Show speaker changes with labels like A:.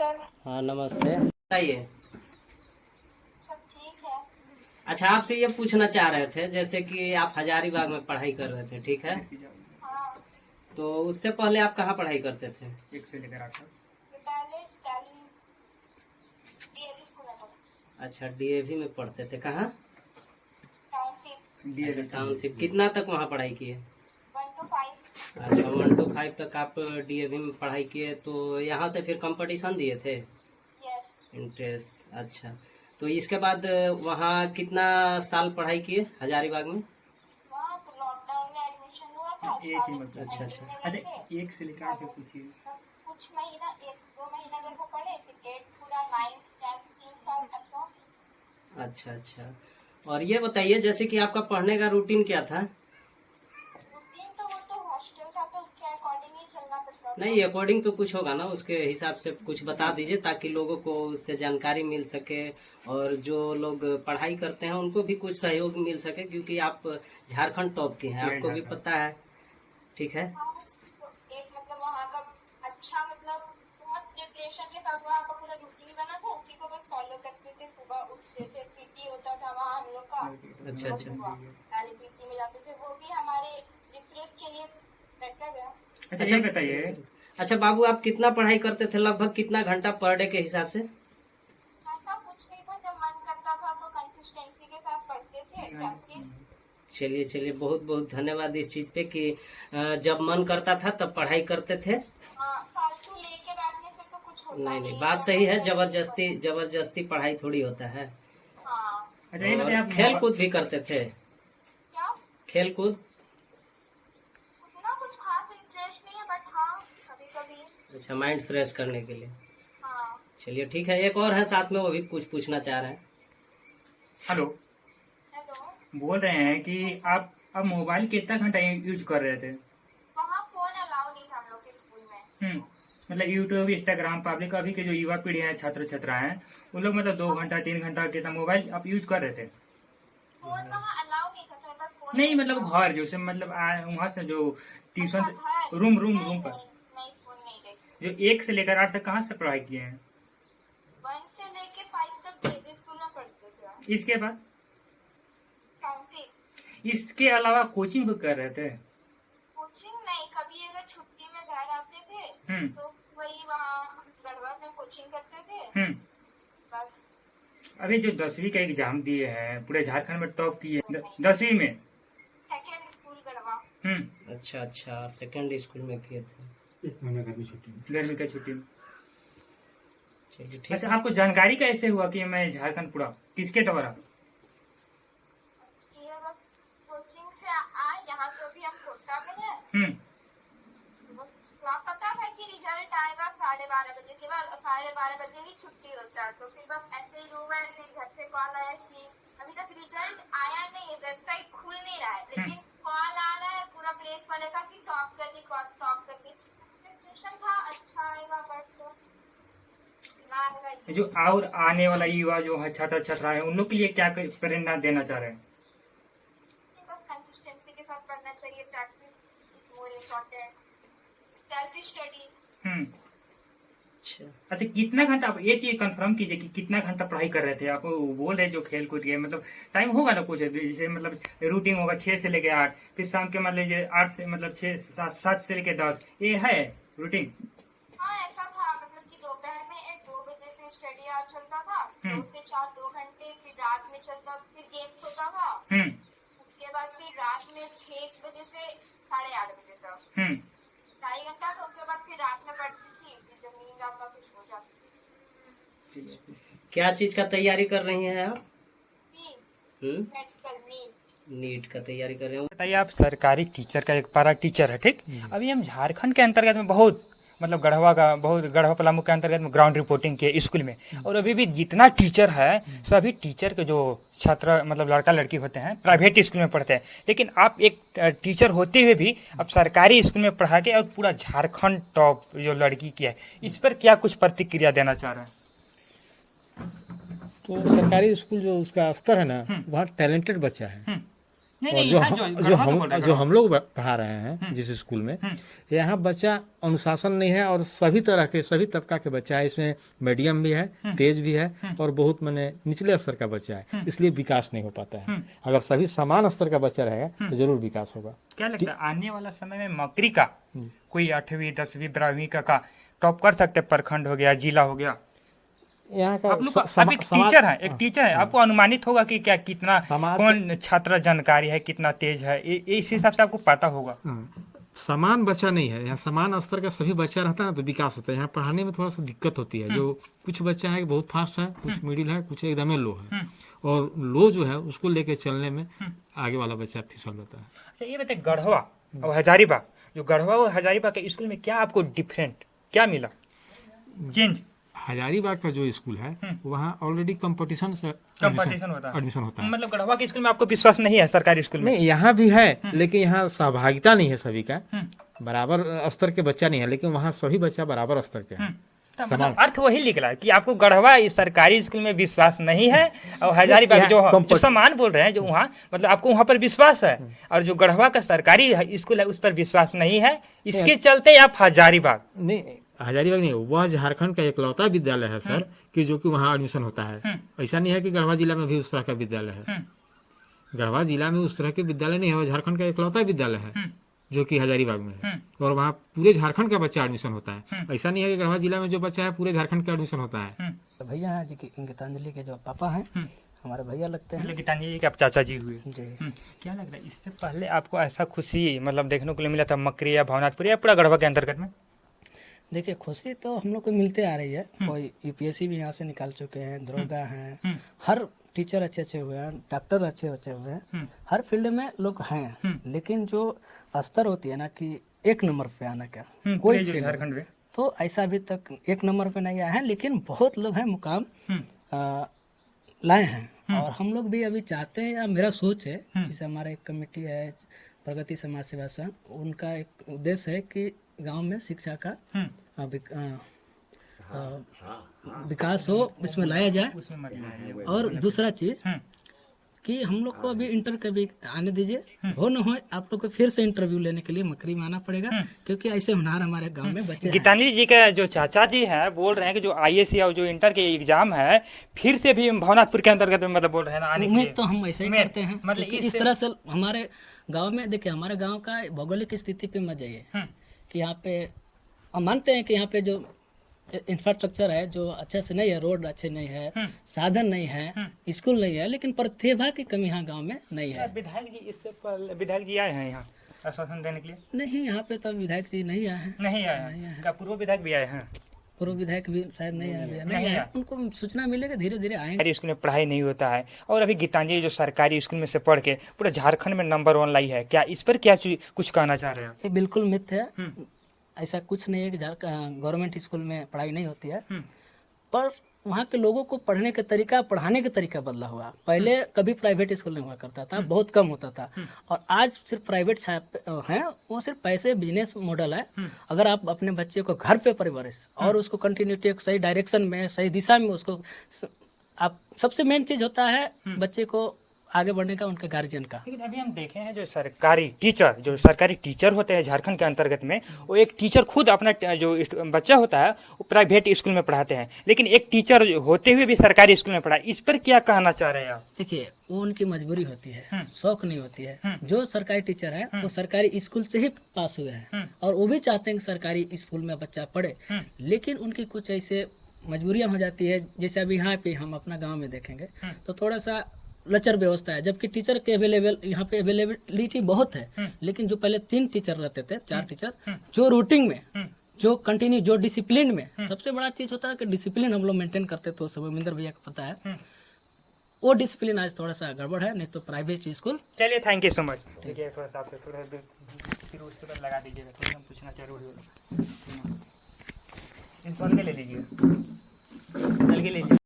A: नमस्कार।
B: हाँ नमस्ते, बताइए।
A: सब ठीक है।
B: अच्छा, आपसे ये पूछना चाह रहे थे, जैसे कि आप हजारीबाग में पढ़ाई कर रहे थे, ठीक है?
A: हाँ,
B: तो उससे पहले आप कहाँ पढ़ाई करते थे?
C: एक से लेकर 8 तक।
A: विद्यालय टैली डीएवी स्कूल में था।
B: अच्छा, डीएवी में पढ़ते थे, कहाँ?
A: टाउनशिप
B: अच्छा, टाउनशिप। कितना तक वहाँ पढ़ाई किए?
A: 1 to 5।
B: अच्छा, 1 to 5 तक आप डीएवी में पढ़ाई किए, तो यहाँ से फिर कंपटीशन दिए थे?
A: यस।
B: इंट्रेंस। अच्छा, तो इसके बाद वहाँ कितना साल पढ़ाई किए हजारीबाग में?
A: वहाँ तो लॉकडाउन में एडमिशन हुआ था।
C: एक ही मतलब।
B: अच्छा अच्छा
C: अच्छा, एक से लेकर 8 तक पूछिए।
A: कुछ महीना 1-2 महीना जब वो पढ़े फिर 8 पूरा 9 10 3 साल अच्छा।
B: अच्छा अच्छा। और ये बताइए, जैसे कि आपका पढ़ने का रूटीन क्या था?
A: रूटीन तो वो तो हॉस्टल था तो उसके अकॉर्डिंग ही चलना पड़ता था।
B: नहीं, अकॉर्डिंग तो कुछ होगा ना, उसके हिसाब से कुछ बता दीजिए ताकि लोगों को उससे जानकारी मिल सके, और जो लोग पढ़ाई करते हैं उनको भी कुछ सहयोग मिल सके, क्योंकि आप झारखंड टॉप के हैं, आपको भी पता है, ठीक है?
A: हाँ, तो एक मतलब वहाँ का अच्छा मतलब बहुत प्रिपरेशन के साथ वहाँ का पूरा रूटीन बना था, उसी को बस फॉलो करते थे। सुबह उठते थे, पीटी होता था वहाँ हम लोग का।
B: अच्छा अच्छा।
A: पहले पीटी में जाते थे, वो भी हमारे रिफ्रेश के लिए बेटर है।
C: अच्छा, ये बताइए।
B: अच्छा बाबू, आप कितना पढ़ाई करते थे, लगभग कितना घंटा पर डे के हिसाब से?
A: ऐसा कुछ नहीं था, जब मन करता था तो कंसिस्टेंसी के साथ पढ़ते थे, प्रैक्टिस।
B: चलिए चलिए, बहुत बहुत धन्यवाद इस चीज पे कि जब मन करता था तब पढ़ाई करते थे।
A: हाँ, फालतू लेके बैठने से तो कुछ होता
B: नहीं नहीं,
A: है,
B: बात
A: जब
B: सही है।
A: मन करे तो
B: जबरदस्ती जबरदस्ती पढ़ाई थोड़ी होता है।
A: हाँ।
C: अच्छा, ये बताइए,
B: और
C: आप
B: खेल कूद भी करते थे?
A: क्या?
B: खेल कूद?
A: उतना कुछ खास इंटरेस्ट नहीं है, बट हाँ कभी कभी।
B: अच्छा, माइंड फ्रेश करने के लिए।
A: हाँ।
B: चलिए ठीक है, एक और है साथ में, वो भी कुछ पूछना चाह रहे हैं।
C: Hello,
A: hello.
C: बोल रहे हैं कि आप अब मोबाइल कितना घंटा यूज कर रहे थे?
A: वहाँ फोन अलाउ नहीं था हम लोग के स्कूल में।
C: मतलब यूट्यूब, इंस्टाग्राम, पब्लिक, अभी के जो युवा पीढ़ी है, छात्र छात्रा हैं, वो लोग मतलब 2 घंटा 3 घंटा कितना मोबाइल आप यूज कर रहे थे?
A: फोन वहाँ अलाउ नहीं था, तो मेरे पास फोन
C: नहीं मतलब घर जो से मतलब वहाँ से जो ट्यूशन,
A: अच्छा, घर
C: रूम रूम
A: नहीं
C: रूम पर
A: नहीं नहीं, फोन नहीं देखते।
C: जो 1 से लेकर 8 तक कहाँ से पढ़ाई किए हैं?
A: 1 से लेके 5 तक बेबी स्कूल में पढ़ते थे।
C: इसके बाद
A: टाउनशिप।
C: इसके अलावा कोचिंग भी कर रहे थे?
A: कोचिंग नहीं, कभी अगर छुट्टी में घर आते थे
C: हम्म
A: तो वही वहाँ गढ़वा में कोचिंग करते थे
C: हम्म
A: बस।
C: अभी जो 10वीं का एग्जाम दिए हैं, पूरे झारखंड में टॉप किए 10वीं में।
A: Second school Garhwa.
B: अच्छा अच्छा, सेकेंड स्कूल में किए थे।
C: गर्मी का छुट्टी में।
B: चलिए ठीक
C: अच्छा,
B: है।
C: आपको जानकारी कैसे हुआ कि मैं झारखंड पूरा, किसके द्वारा?
A: ये बस कोचिंग से आए, यहाँ तो अभी हम कोटा में हैं।
C: हम्म
A: बस पता था कि रिजल्ट आएगा 12:30 बजे के बाद, 12:30 बजे ही छुट्टी होता है, तो फिर बस ऐसे ही रूम है। फिर घर से कॉल आया कि अभी तक रिजल्ट आया नहीं है, वेबसाइट खुल नहीं रहा है, लेकिन कॉल आ रहा है पूरा प्रेस वाले का कि टॉप कर दी, टॉप कर दी। एक्सपेक्टेशन था अच्छा आएगा, बट तो ना आएगा।
C: जो और आने वाला युवा जो है, छात्र छात्रा है, उन लोग के लिए क्या प्रेरणा देना चाह रहे हैं?
A: बस कंसिस्टेंसी के साथ पढ़ना चाहिए, practice is more important, self study.
C: अच्छा, कितना घंटा, आप ये चीज कंफर्म कीजिए कि कितना घंटा पढ़ाई कर रहे थे आप? बोल रहे जो खेल कूद के मतलब टाइम होगा ना कुछ, जैसे मतलब रूटीन होगा 6 से लेके 8, फिर शाम के मतलब 8 से मतलब 6 7 से लेके 10, ये है रूटीन?
A: हाँ ऐसा था, मतलब कि दोपहर में 2 बजे से स्टडी आवर चलता था, 2 से 4 2 घंटे, फिर रात में चलता, फिर गेम्स होता था। उसके बाद फिर रात में 6 बजे से 8:30 बजे तक 2.5 घंटा, तो उसके बाद फिर रात में पढ़ती थी, फिर जब नींद आता फिर सो जाती थी।
B: क्या चीज का तैयारी कर रही हैं आप?
A: मेडिकल
B: नीट का तैयारी कर रहे हैं?
C: बताइए, आप सरकारी टीचर का एक पारा टीचर है, ठीक? अभी हम झारखंड के अंतर्गत में बहुत मतलब गढ़वा पलामू के अंतर्गत में ग्राउंड रिपोर्टिंग के स्कूल में, और अभी भी जितना टीचर है सभी टीचर के जो छात्र मतलब लड़का लड़की होते हैं प्राइवेट स्कूल में पढ़ते हैं, लेकिन आप एक टीचर होते हुए भी अब सरकारी स्कूल में पढ़ा के और पूरा झारखंड टॉप जो लड़की की है, इस पर क्या कुछ प्रतिक्रिया देना चाह रहे हैं?
D: तो सरकारी स्कूल जो उसका स्तर है ना, वहाँ टैलेंटेड बच्चा है,
C: नहीं,
D: और
C: नहीं,
D: जो
C: यहाँ
D: हम
C: जो
D: जो
C: गढ़वा तो
D: हम
C: बोल रहे हैं,
D: जो हम लोग पढ़ा रहे हैं जिस स्कूल में, यहाँ बच्चा अनुशासन नहीं है और सभी तरह के सभी तबका के बच्चा है। इसमें मीडियम भी है, तेज भी है और बहुत माने निचले स्तर का बच्चा है, इसलिए विकास नहीं हो पाता है। अगर सभी समान स्तर का बच्चा रहेगा तो जरूर विकास होगा।
C: क्या लगता है आने वाला समय में मकरी का कोई 8वीं 10वीं 12वीं का टॉप कर सकते हैं? प्रखंड हो गया, जिला हो गया,
D: यहाँ का
C: आप लोग अभी टीचर है, एक टीचर है, आपको अनुमानित होगा कि क्या कितना कौन छात्र जानकारी है, कितना तेज है, इस हिसाब से आपको पता होगा।
D: समान बच्चा नहीं है यहाँ, समान स्तर का सभी बच्चा रहता है ना तो विकास होता है। यहाँ पढ़ाने में थोड़ा सा दिक्कत होती है। जो कुछ बच्चा है बहुत फास्ट है, कुछ मिडिल है, कुछ एकदम लो है, और लो जो है उसको लेके चलने में आगे वाला बच्चा फिसल जाता है।
C: अच्छा ये बताइए, गढ़वा और हजारीबाग, जो गढ़वा और हजारीबाग के स्कूल में क्या आपको डिफरेंट क्या मिला, चेंज?
D: हजारीबाग का जो स्कूल है वहाँ ऑलरेडी कंपटीशन से एडमिशन होता है।
C: मतलब गढ़वा के स्कूल में आपको विश्वास नहीं है सरकारी स्कूल में?
D: नहीं, यहाँ भी है लेकिन यहाँ सहभागिता नहीं है सभी का, बराबर स्तर के बच्चा नहीं है, लेकिन वहाँ सभी बच्चा बराबर स्तर के हैं।
C: मतलब अर्थ वही निकला कि आपको गढ़वा इस सरकारी स्कूल में विश्वास नहीं है, और हजारीबाग जो समान बोल रहे हैं जो वहाँ, मतलब आपको वहाँ पर विश्वास है, और जो गढ़वा का सरकारी स्कूल है उस पर विश्वास नहीं है, इसके चलते आप हजारीबाग
D: नहीं, हजारीबाग नहीं, वह झारखंड का इकलौता विद्यालय है सर कि जो कि वहाँ एडमिशन होता है। ऐसा नहीं है कि गढ़वा जिला में भी उस तरह का विद्यालय है। गढ़वा जिला में उस तरह के विद्यालय नहीं है, वह झारखंड का इकलौता विद्यालय है जो कि हजारीबाग में है, और वहाँ पूरे झारखंड का बच्चा एडमिशन होता है। ऐसा नहीं है कि गढ़वा जिला में जो बच्चा है पूरे झारखंड का एडमिशन होता है।
E: तो भैया हैं जी गीतांजलि के जो पापा हैं हमारे भैया लगते हैं।
C: गीतांजलि के आप चाचा जी हुए
E: जी।
C: क्या लगता है इससे पहले आपको ऐसा खुशी मतलब देखने को मिला था मकरी या भवनाथपुर या पूरा गढ़वा के अंतर्गत में?
E: देखिए खुशी तो हम लोग को मिलते आ रही है। कोई यूपीएससी भी यहाँ से निकाल चुके हैं, दरोगा हैं, हर टीचर अच्छे अच्छे हुए हैं, डॉक्टर अच्छे अच्छे हुए हैं, हर फील्ड में लोग हैं। लेकिन जो स्तर होती है ना कि 1 नंबर पे आना का कोई
C: झारखंड में
E: तो ऐसा अभी तक 1 नंबर पे नहीं आया है, लेकिन बहुत लोग हैं मुकाम लाए हैं। और हम लोग भी अभी चाहते हैं, या मेरा सोच है, जैसे हमारा एक कमेटी है प्रगति समाज सेवा संघ, उनका एक उद्देश्य है कि गांव में शिक्षा का विकास हो, इसमें लाया जाए। और दूसरा चीज कि हम लोग को अभी इंटर के भी आने दीजिए, हो न हो आप लोग को फिर से इंटरव्यू लेने के लिए मकरी में आना पड़ेगा, क्योंकि ऐसे हुनर हमारे गांव में बच्चे हैं।
C: गीतांजलि जी का जो चाचा जी हैं बोल रहे हैं कि जो आईएएस या जो इंटर के एग्जाम है फिर से भी भवनाथपुर के अंतर्गत में मतलब बोल रहे हैं ना आने के लिए।
E: उम्मीद तो हम ऐसे ही करते हैं, मतलब इस तरह से हमारे गांव में देखिए, हमारे गांव का भौगोलिक स्थिति पे मत जाइए कि यहाँ पे हम मानते हैं कि यहाँ पे जो इंफ्रास्ट्रक्चर है जो अच्छे से नहीं है, रोड अच्छे नहीं है, साधन नहीं है, स्कूल नहीं है, लेकिन प्रतिभा की कमी यहाँ गांव में नहीं है।
C: विधायक जी इससे पहले विधायक जी आए हैं यहाँ आश्वासन देने के लिए?
E: नहीं, यहाँ पे तो विधायक जी नहीं आए हैं।
C: नहीं आए हैं? क्या पूर्व विधायक भी आए हैं?
E: पूर्व विधायक भी शायद नहीं आए, उनको सूचना मिलेगा, धीरे धीरे आएंगे।
C: स्कूल में पढ़ाई नहीं होता है, और अभी गीतांजलि जो सरकारी स्कूल में से पढ़ के पूरा झारखंड में नंबर 1 लाई है, क्या इस पर क्या कुछ कहना चाह रहे हैं?
E: ये बिल्कुल मिथ है, ऐसा कुछ नहीं है कि गवर्नमेंट स्कूल में पढ़ाई नहीं होती है, पर वहाँ के लोगों को पढ़ने का तरीका, पढ़ाने का तरीका बदला हुआ। पहले कभी प्राइवेट स्कूल नहीं हुआ करता था, बहुत कम होता था, और आज सिर्फ प्राइवेट हैं, वो सिर्फ पैसे बिजनेस मॉडल है। अगर आप अपने बच्चे को घर पे परवरिश और उसको कंटिन्यूटी एक सही डायरेक्शन में, सही दिशा में उसको, आप सबसे मेन चीज़ होता है बच्चे को आगे बढ़ने का, उनके गार्जियन का।
C: लेकिन अभी हम देखे हैं जो सरकारी टीचर होते हैं झारखंड के अंतर्गत में, वो एक टीचर खुद अपना जो बच्चा होता है वो प्राइवेट स्कूल में पढ़ाते हैं, लेकिन एक टीचर होते हुए भी सरकारी स्कूल में पढ़ा, इस पर क्या कहना चाह रहे हैं आप?
E: देखिए, वो उनकी मजबूरी होती है, शौक नहीं होती है। जो सरकारी टीचर है वो सरकारी स्कूल से ही पास हुए हैं, और वो भी चाहते हैं कि सरकारी स्कूल में बच्चा पढ़े, लेकिन उनकी कुछ ऐसे मजबूरियाँ हो जाती है। जैसे अभी यहाँ पे हम अपना गाँव में देखेंगे तो थोड़ा सा लचर व्यवस्था है, जबकि टीचर के यहाँ पे अवेलेबिलिटी बहुत है, लेकिन जो पहले 3 टीचर रहते थे, 4 टीचर, जो रूटीन में, जो कंटिन्यू, जो डिसिप्लिन में, सबसे बड़ा चीज होता है कि डिसिप्लिन हम लोग मेंटेन करते थे, तो मिंदर भैया को पता है, वो डिसिप्लिन आज थोड़ा सा गड़बड़ है, नहीं तो प्राइवेट स्कूल।
C: चलिए, थैंक यू सो मच। ठीक है, थोड़ा सा फिर उसके बाद लगा दीजिएगा, तो हम पूछना जरूर होगा, ले लीजिए, ले लीजिए।